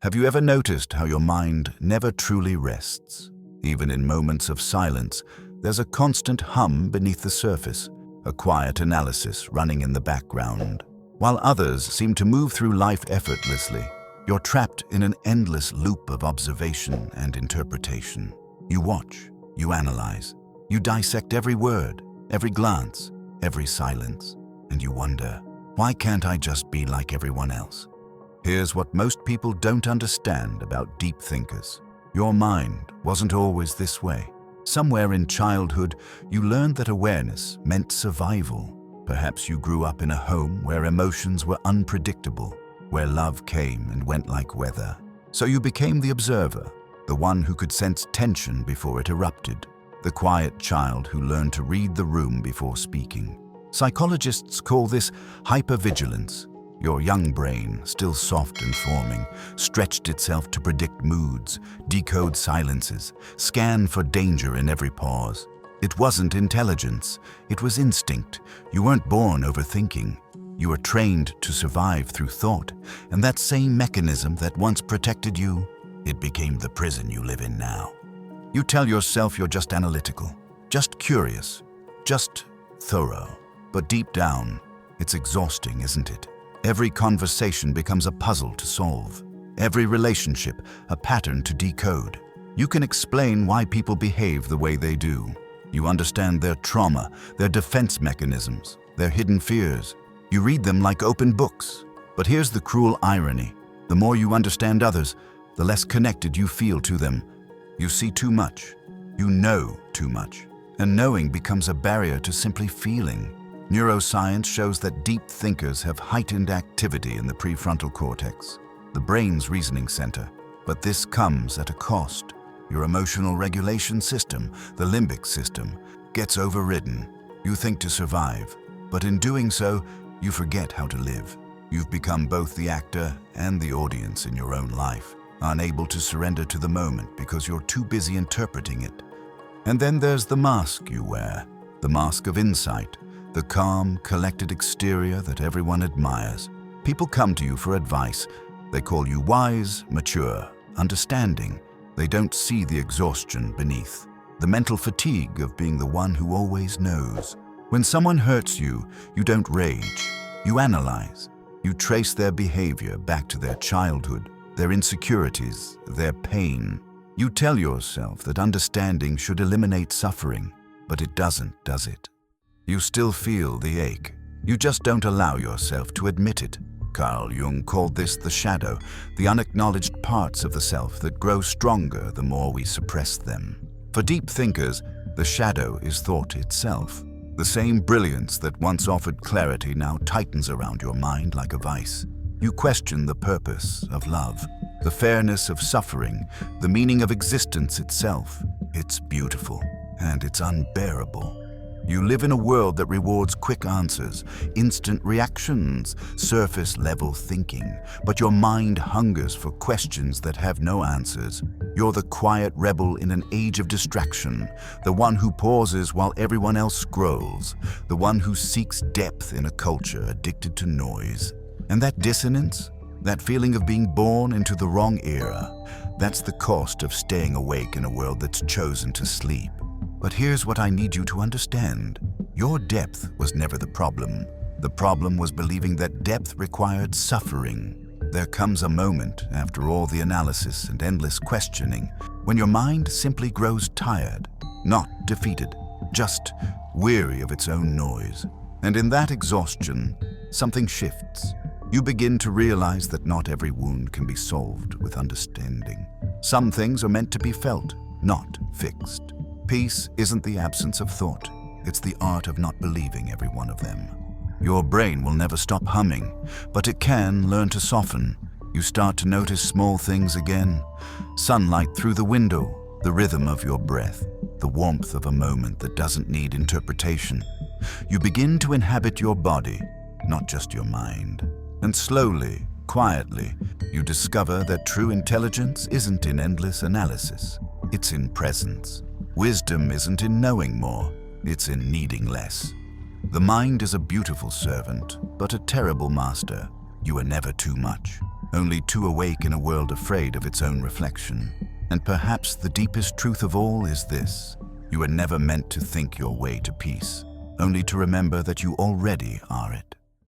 Have you ever noticed how your mind never truly rests? Even in moments of silence, there's a constant hum beneath the surface, a quiet analysis running in the background. While others seem to move through life effortlessly, you're trapped in an endless loop of observation and interpretation. You watch, you analyze, you dissect every word, every glance, every silence, and you wonder, why can't I just be like everyone else? Here's what most people don't understand about deep thinkers. Your mind wasn't always this way. Somewhere in childhood, you learned that awareness meant survival. Perhaps you grew up in a home where emotions were unpredictable, where love came and went like weather. So you became the observer, the one who could sense tension before it erupted, the quiet child who learned to read the room before speaking. Psychologists call this hypervigilance. Your young brain, still soft and forming, stretched itself to predict moods, decode silences, scan for danger in every pause. It wasn't intelligence, it was instinct. You weren't born overthinking. You were trained to survive through thought, and that same mechanism that once protected you, it became the prison you live in now. You tell yourself you're just analytical, just curious, just thorough. But deep down, it's exhausting, isn't it? Every conversation becomes a puzzle to solve. Every relationship, a pattern to decode. You can explain why people behave the way they do. You understand their trauma, their defense mechanisms, their hidden fears. You read them like open books. But here's the cruel irony. The more you understand others, the less connected you feel to them. You see too much. You know too much. And knowing becomes a barrier to simply feeling. Neuroscience shows that deep thinkers have heightened activity in the prefrontal cortex, the brain's reasoning center. But this comes at a cost. Your emotional regulation system, the limbic system, gets overridden. You think to survive, but in doing so, you forget how to live. You've become both the actor and the audience in your own life, unable to surrender to the moment because you're too busy interpreting it. And then there's the mask you wear, the mask of insight, the calm, collected exterior that everyone admires. People come to you for advice. They call you wise, mature, understanding. They don't see the exhaustion beneath, the mental fatigue of being the one who always knows. When someone hurts you, you don't rage. You analyze. You trace their behavior back to their childhood, their insecurities, their pain. You tell yourself that understanding should eliminate suffering, but it doesn't, does it? You still feel the ache. You just don't allow yourself to admit it. Carl Jung called this the shadow, the unacknowledged parts of the self that grow stronger the more we suppress them. For deep thinkers, the shadow is thought itself. The same brilliance that once offered clarity now tightens around your mind like a vice. You question the purpose of love, the fairness of suffering, the meaning of existence itself. It's beautiful, and it's unbearable. You live in a world that rewards quick answers, instant reactions, surface-level thinking, but your mind hungers for questions that have no answers. You're the quiet rebel in an age of distraction, the one who pauses while everyone else scrolls, the one who seeks depth in a culture addicted to noise. And that dissonance, that feeling of being born into the wrong era, that's the cost of staying awake in a world that's chosen to sleep. But here's what I need you to understand. Your depth was never the problem. The problem was believing that depth required suffering. There comes a moment, after all the analysis and endless questioning, when your mind simply grows tired, not defeated, just weary of its own noise. And in that exhaustion, something shifts. You begin to realize that not every wound can be solved with understanding. Some things are meant to be felt, not fixed. Peace isn't the absence of thought. It's the art of not believing every one of them. Your brain will never stop humming, but it can learn to soften. You start to notice small things again. Sunlight through the window, the rhythm of your breath, the warmth of a moment that doesn't need interpretation. You begin to inhabit your body, not just your mind. And slowly, quietly, you discover that true intelligence isn't in endless analysis. It's in presence. Wisdom isn't in knowing more, it's in needing less. The mind is a beautiful servant, but a terrible master. You are never too much. only too awake in a world afraid of its own reflection. And perhaps the deepest truth of all is this: you were never meant to think your way to peace, only to remember that you already are it.